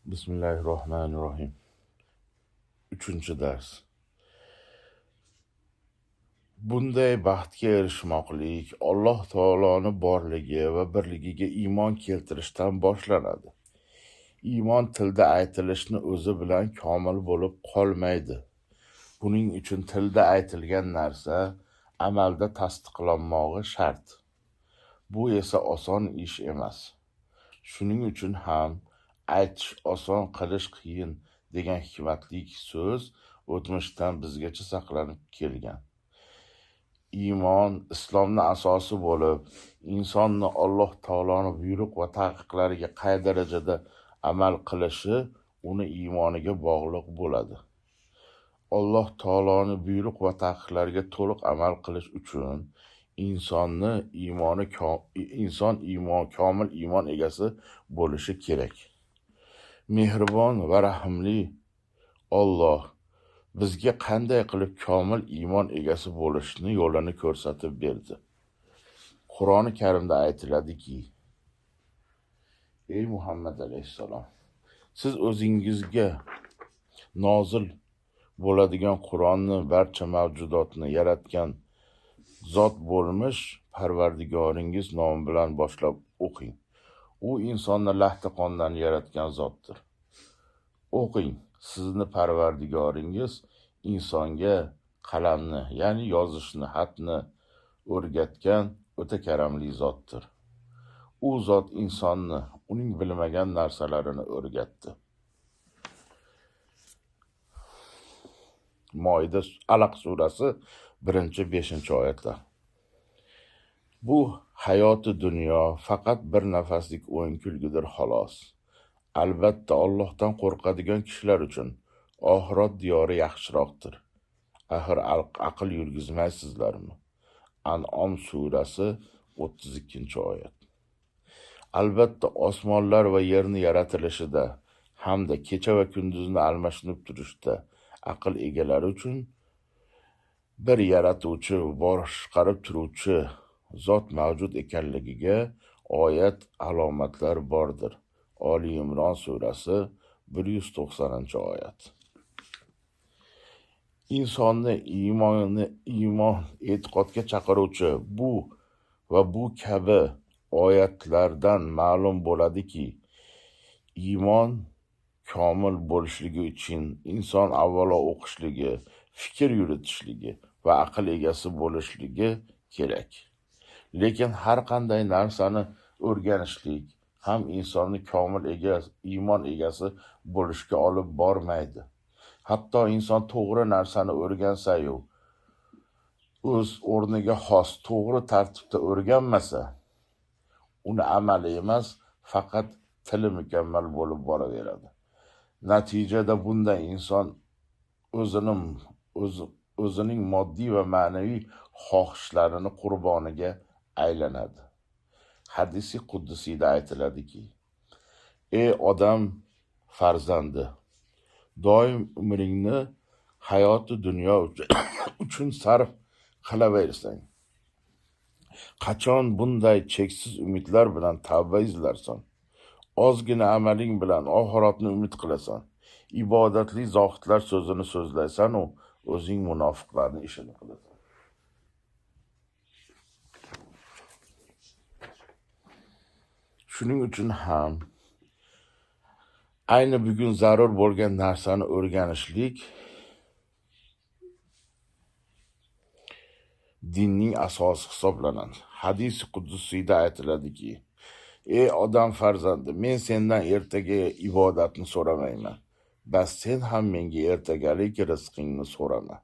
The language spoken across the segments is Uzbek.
Bismillahirrohmanirrohim. Uchinchi dars. Bunday baxtga erishmoqlik Alloh taoloni borligi va birligiga iymon keltirishdan boshlanadi. Iymon tilda aytilishni o'zi bilan komil bo'lib qolmaydi. Buning uchun tilda aytilgan narsa amalda tasdiqlanmog'i shart. Bu esa oson ish emas. Shuning uchun ham aytish oson, qilish qiyin degan hikmatli so'z o'tmishdan bizgacha saqlanib kelgan. Iymon islomning asosi bo'lib, insonni Alloh taoloning buyruq va taqiqlariga qay darajada amal qilishi uni iymoniga bog'liq bo'ladi. Alloh taoloning buyruq va taqiqlariga to'liq amal qilish uchun inson komil iymon egasi bo'lishi kerak. Mehribon va rahimli Alloh bizga qanday qilib komil iymon egasi bo'lishni yo'lini ko'rsatib berdi. Qur'oni Karimda aytiladiki: Ey Muhammad alayhissalom, siz o'zingizga nozil bo'ladigan Qur'onni barcha mavjudotni yaratgan zot bo'lmish Parvardigoringiz nomi bilan boshlab o'qing. U insonni lahti qondan yaratgan zotdir. O'qing, sizni Parvardigoringiz insonga qalamni, ya'ni yozishni, xatni o'rgatgan o'ta karamli zotdir. U zot insonni uning bilmagan narsalarini o'rgatdi. Moida Alaq surasi 1-5 oyatlar. Bu hayoti dunyo faqat bir nafaslik o'yin kulgidir xolos. Albatta Allohdan qo'rqadigan kishilar uchun oxirat diyori yaxshiroqdir. Axir aql yurgizmaysizlarmi? An'om surasi 32-oyat. Albatta osmonlar va yerni yaratilishida hamda kecha va kunduzni almashinib turishda aql egalari uchun bir yaratuvchi, boshqarib turuvchi zot mavjud ekanligiga oyat alomatlar bordir. Oli Imron surasi 190-oyat. Insonni iymon e'tiqodga chaqiruvchi bu kabi oyatlardan ma'lum bo'ladiki, iymon komil bo'lishligi uchun inson avvalo o'qishligi, fikr yuritishligi va aql egasi bo'lishligi kerak. Lekin har qanday narsani o'rganishlik ham insonni komil iymon egasi bo'lishga olib bormaydi. Hatto inson to'g'ri narsani o'rgansa-yu, o'z o'rniga xos to'g'ri tartibda o'rganmasa, uni amali emas, faqat tili mukammal bo'lib boraveradi. Natijada bunday inson o'zining moddiy va ma'naviy xohishlarini qurboniga aylanadi. Hadisi quddusiyda aytiladiki: Ey odam farzandi, doim umringni hayoti dunyo uchun sarf qilaversang, qachon bunday cheksiz umidlar bilan tavba izlarsan, ozgina amaling bilan oxiratni umid qilasan, ibodatli zohidlar so'zini so'zlaysan u o'zing munofiqlarning ishini qilasan. Shuning uchun ham ayni bugun zarur bo'lgan narsani o'rganishlik dinning asosi hisoblanadi. Hadis quddusiyda aytiladiki: Ey odam farzandi, men sendan ertaga ibodatni so'ramayman. Bas sen ham menga ertagalik rizqingni so'rama.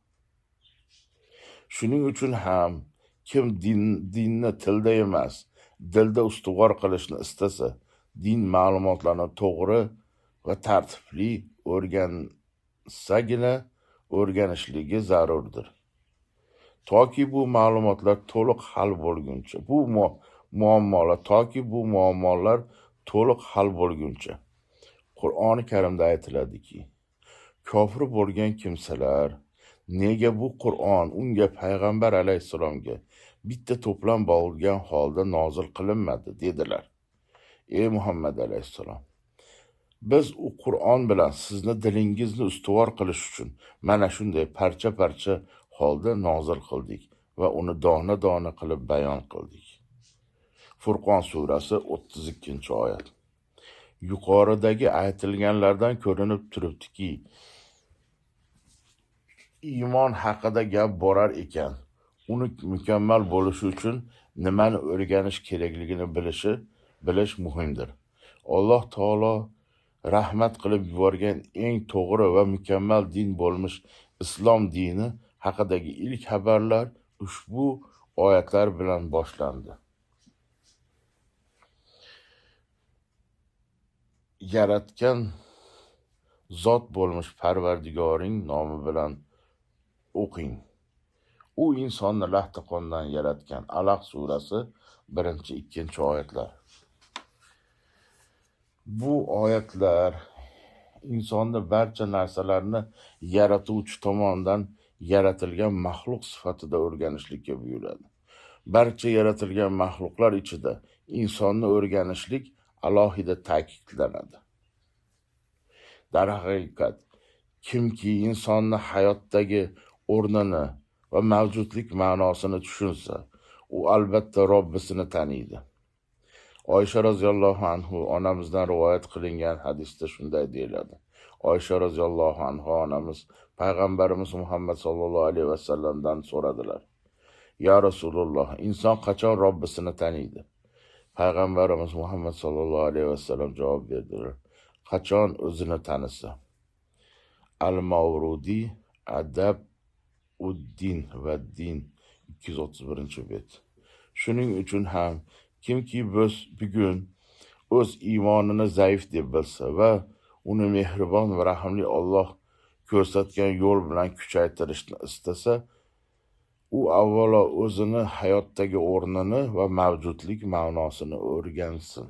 Shuning uchun ham kim dinni tilda emas, dilda ustuvor qilishni istasa, din ma'lumotlarini to'g'ri va tartibli o'rgansagina o'rganishligi zarurdir. Toki bu ma'lumotlar to'liq hal bo'lguncha, bu muammolar to'liq hal bo'lguncha. Qur'oni Karimda aytiladiki: Kofir bo'lgan kimsalar nega bu Qur'on unga payg'ambar alayhissalomga bitta to'plam bo'lgan holda nozil qilinmadi dedilar. Ey Muhammad alayhissalom, Biz u Qur'on bilan sizni dilingizni ustuvor qilish uchun mana shunday parcha-parcha holda nozil qildik va uni dona-dona qilib bayon qildik. Furqon surasi 32-oyat. Yuqoridagi aytilganlardan ko'rinib turibdiki, iymon haqida gap borar ekan, uni mukammal bo'lishi uchun nimani o'rganish kerakligini bilish muhimdir. Alloh taolo rahmat qilib yuborgan eng to'g'ri va mukammal din bo'lmish islom dini haqidagi ilk xabarlar ushbu oyatlar bilan boshlandi. Yaratgan zot bo'lmish Parvardigoring nomi bilan o'qing. U insonni lahti qondan yaratgan. Alaq surasi 1-2-oyatlar. Bu oyatlar insonni barcha narsalarni yaratuvchi tomonidan yaratilgan maxluq sifatida o'rganishlikka buyuradi. Barcha yaratilgan maxluqlar ichida insonni o'rganishlik alohida ta'kidlanadi. Darhaqiqat, kimki insonni hayotdagi o'rnini va mavjudlik ma'nosini tushunsa, u albatta Robbisini taniydi. Oysha roziyallohu anhu onamizdan rivoyat qilingan hadisda shunday deyiladi. Oysha roziyallohu anhu onamiz Payg'ambarimiz Muhammad sallallohu alayhi vasallamdan so'radilar: "Ya Rasululloh, inson qachon Robbisini taniydi?" Payg'ambarimiz Muhammad sallallohu alayhi vasallam javob berdilar: "Qachon o'zini tanisa." Al-Mavrudi Adab ud-Din va Din 231-bet. Shuning uchun ham kimki bugun o'z iymonini zaif deb bilsa va uni mehribon va rahimli Alloh ko'rsatgan yo'l bilan kuchaytirishni istasa, u avvalo o'zini hayotdagi o'rnini va mavjudlik ma'nosini o'rgansin.